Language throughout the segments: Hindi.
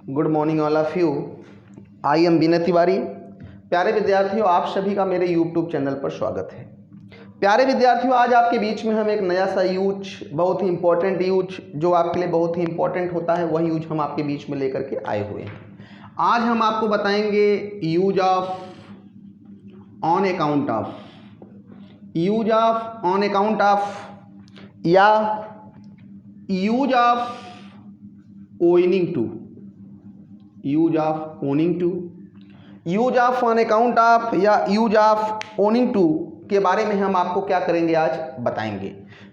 Good morning all of you. I am Vinay Tiwari. प्यारे विद्यार्थियों, आप सभी का मेरे यूट्यूब चैनल पर स्वागत है। प्यारे विद्यार्थियों, आज आपके बीच में हम एक नया सा यूज, बहुत ही इंपॉर्टेंट यूज, जो आपके लिए बहुत ही इंपॉर्टेंट होता है, वही यूज हम आपके बीच में लेकर के आए हुए हैं। आज हम आपको बताएंगे use of on account of, use of on account of या use of owing to, use of owing to, use of on account of या यूज ऑफ ओनिंग टू के बारे में हम आपको क्या करेंगे, आज बताएंगे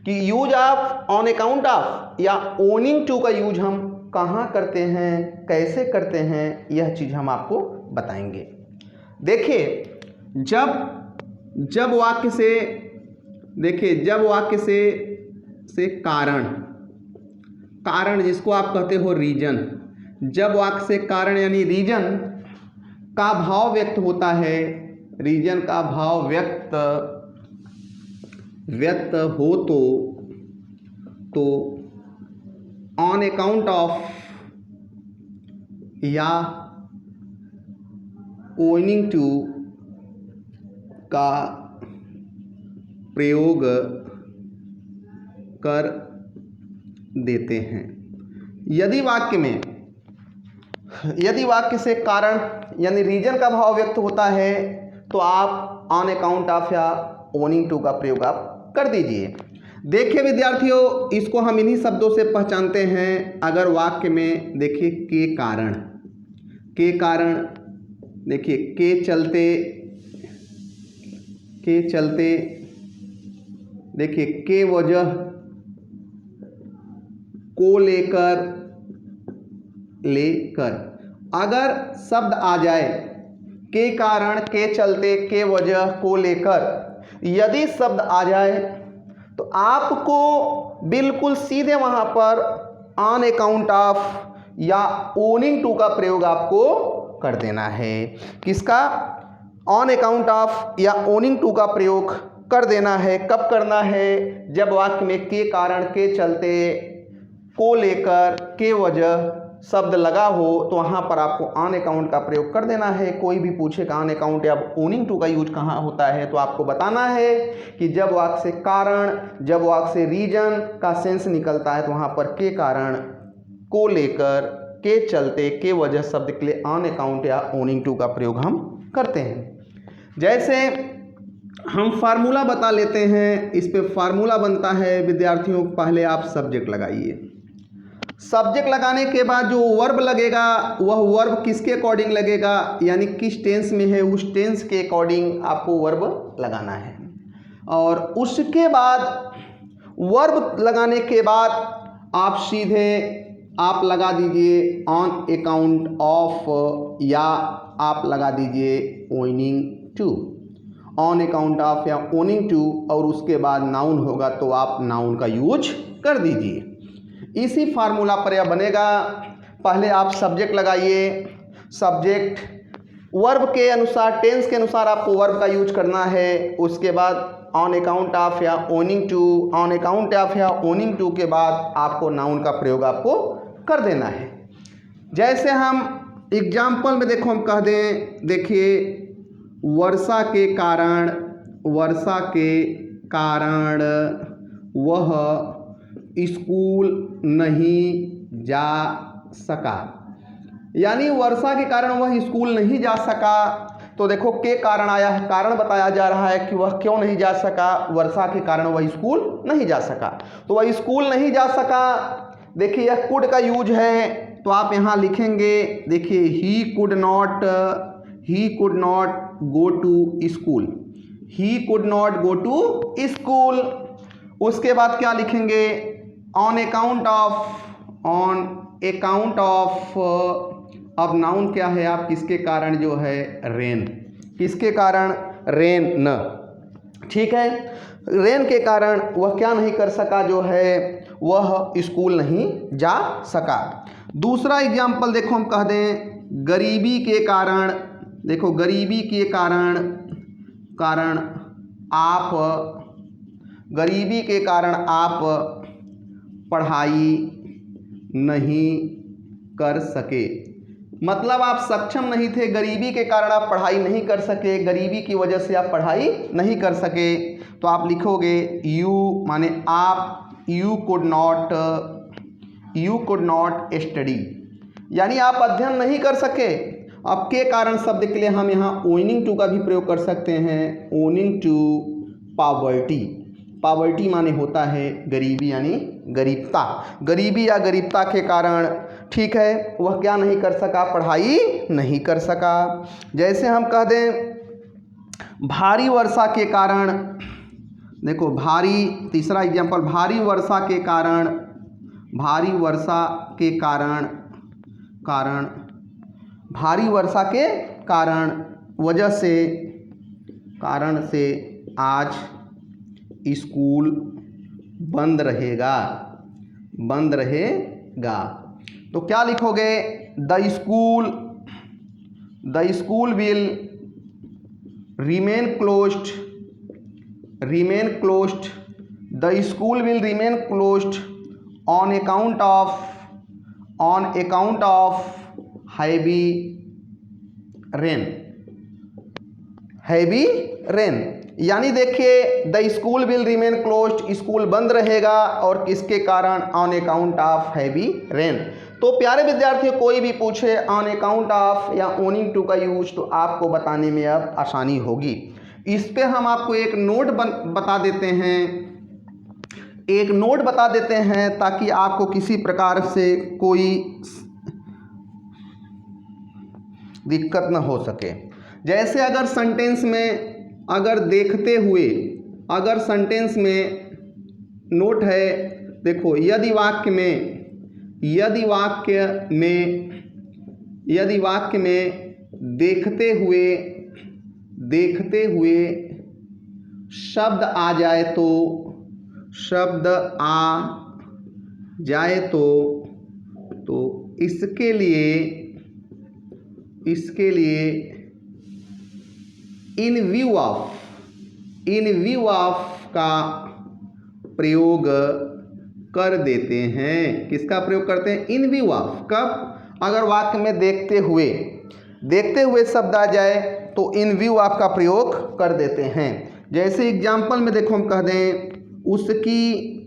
कि use of on account of या ओनिंग टू का यूज हम कहाँ करते हैं, कैसे करते हैं, यह चीज़ हम आपको बताएंगे। देखिए, जब वाक्य से, देखिए जब वाक्य से कारण जिसको आप कहते हो रीजन, जब वाक्य से कारण यानी रीजन का भाव व्यक्त होता है, रीजन का भाव व्यक्त हो तो ऑन अकाउंट ऑफ या ओइनिंग टू का प्रयोग कर देते हैं। यदि वाक्य से कारण यानी रीजन का भाव व्यक्त होता है तो आप ऑन अकाउंट ऑफ या ओनिंग टू का प्रयोग आप कर दीजिए। देखिए विद्यार्थियों, इसको हम इन्हीं शब्दों से पहचानते हैं। अगर वाक्य में देखिए के कारण, देखिए के चलते, देखिए के वजह, को लेकर, अगर शब्द आ जाए के कारण, के चलते, के वजह, को लेकर, यदि शब्द आ जाए तो आपको बिल्कुल सीधे वहां पर ऑन अकाउंट ऑफ या ओनिंग टू का प्रयोग आपको कर देना है। किसका? ऑन अकाउंट ऑफ या ओनिंग टू का प्रयोग कर देना है। कब करना है? जब वाक्य में के कारण, के चलते, को लेकर, के वजह शब्द लगा हो तो वहाँ पर आपको ऑन अकाउंट का प्रयोग कर देना है। कोई भी पूछेगा ऑन अकाउंट या ओनिंग टू का यूज कहाँ होता है तो आपको बताना है कि जब वाक्य से कारण, जब वाक्य से रीजन का सेंस निकलता है तो वहाँ पर के कारण, को लेकर, के चलते, के वजह शब्द के लिए ऑन अकाउंट या ओनिंग टू का प्रयोग हम करते हैं। जैसे हम फार्मूला बता लेते हैं। इस पे फार्मूला बनता है विद्यार्थियों, पहले आप सब्जेक्ट लगाइए। सब्जेक्ट लगाने के बाद जो वर्ब लगेगा वह वर्ब किसके अकॉर्डिंग लगेगा, यानी किस टेंस में है उस टेंस के अकॉर्डिंग आपको वर्ब लगाना है। और उसके बाद वर्ब लगाने के बाद आप सीधे आप लगा दीजिए ऑन अकाउंट ऑफ या आप लगा दीजिए owing to, on account of या ओनिंग टू, और उसके बाद नाउन होगा तो आप नाउन का यूज कर दीजिए। इसी फार्मूला पर यह बनेगा। पहले आप सब्जेक्ट लगाइए। सब्जेक्ट वर्ब के अनुसार, टेंस के अनुसार आपको वर्ब का यूज करना है। उसके बाद ऑन अकाउंट ऑफ या owing to, on account of या ओनिंग टू के बाद आपको नाउन का प्रयोग आपको कर देना है। जैसे हम एग्जाम्पल में देखो, हम कह दें, देखिए वर्षा के कारण वह स्कूल नहीं जा सका, यानी वर्षा के कारण वह स्कूल नहीं जा सका। तो देखो के कारण आया है, कारण बताया जा रहा है कि वह क्यों नहीं जा सका, वर्षा के कारण वह स्कूल नहीं जा सका। तो वह स्कूल नहीं जा सका, देखिए यह कुड का यूज है तो आप यहाँ लिखेंगे, देखिए he could not go to school, he could not go to school. उसके बाद क्या लिखेंगे? ऑन अकाउंट ऑफ, अब नाउन क्या है, आप किसके कारण जो है रेन, किसके कारण? रेन न, ठीक है, रेन के कारण वह क्या नहीं कर सका, जो है वह स्कूल नहीं जा सका। दूसरा एग्जाम्पल देखो, हम कह दें गरीबी के कारण, देखो गरीबी के कारण आप पढ़ाई नहीं कर सके, मतलब आप सक्षम नहीं थे, गरीबी के कारण आप पढ़ाई नहीं कर सके, गरीबी की वजह से आप पढ़ाई नहीं कर सके, तो आप लिखोगे यू माने आप, यू कुड नॉट स्टडी, यानी आप अध्ययन नहीं कर सके। अब के कारण शब्द के लिए हम यहाँ ओनिंग टू का भी प्रयोग कर सकते हैं, ओनिंग टू पॉवर्टी। पॉवर्टी माने होता है गरीबी यानी गरीबता, गरीबी या गरीबता के कारण, ठीक है, वह क्या नहीं कर सका, पढ़ाई नहीं कर सका। जैसे हम कह दें भारी वर्षा के कारण, देखो भारी, तीसरा एग्जाम्पल, भारी वर्षा के कारण, भारी वर्षा के कारण, भारी वर्षा के कारण वजह से, कारण से आज स्कूल बंद रहेगा, बंद रहेगा। तो क्या लिखोगे, the school will remain closed, the school will remain closed on account of heavy rain, यानी देखिए the school will remain closed, school बंद रहेगा, और किसके कारण, on account of heavy rain. तो प्यारे विद्यार्थियों, कोई भी पूछे ऑन अकाउंट ऑफ या ओनिंग टू का यूज, तो आपको बताने में अब आसानी होगी। इस पे हम आपको एक नोट बता देते हैं, एक नोट बता देते हैं ताकि आपको किसी प्रकार से कोई दिक्कत न हो सके। जैसे अगर सेंटेंस में, अगर देखते हुए, अगर सेंटेंस में नोट है, देखो यदि वाक्य में देखते हुए शब्द आ जाए तो इसके लिए इन व्यू ऑफ का प्रयोग कर देते हैं। किसका प्रयोग करते हैं, इन व्यू ऑफ। कब, अगर वाक्य में देखते हुए शब्द आ जाए तो इन व्यू ऑफ का प्रयोग कर देते हैं। जैसे एग्जाम्पल में देखो हम कह दें उसकी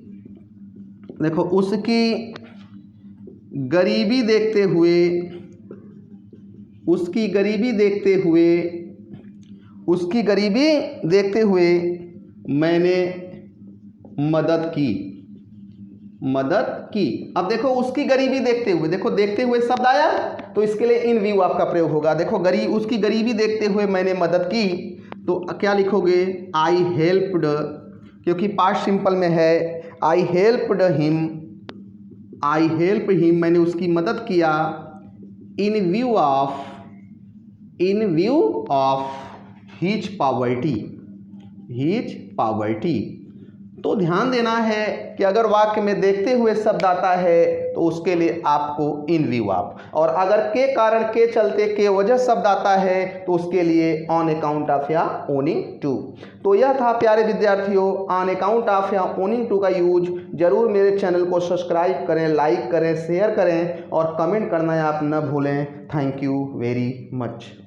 गरीबी देखते हुए मैंने मदद की। अब देखो उसकी गरीबी देखते हुए, देखो देखते हुए शब्द आया तो इसके लिए इन व्यू आपका प्रयोग होगा। देखो उसकी गरीबी देखते हुए मैंने मदद की, तो क्या लिखोगे, आई हेल्प्ड, क्योंकि पास्ट सिंपल में है, आई हेल्प्ड हिम, मैंने उसकी मदद किया, in view of his poverty. तो ध्यान देना है कि अगर वाक्य में देखते हुए शब्द आता है तो उसके लिए आपको इन व्यू ऑफ, और अगर के कारण, के चलते, के वजह शब्द आता है तो उसके लिए ऑन अकाउंट ऑफ या ओनिंग टू। तो यह था प्यारे विद्यार्थियों ऑन अकाउंट ऑफ या ओनिंग टू का यूज। जरूर मेरे चैनल को सब्सक्राइब करें, लाइक करें, शेयर करें और कमेंट करना आप न भूलें। Thank you very much.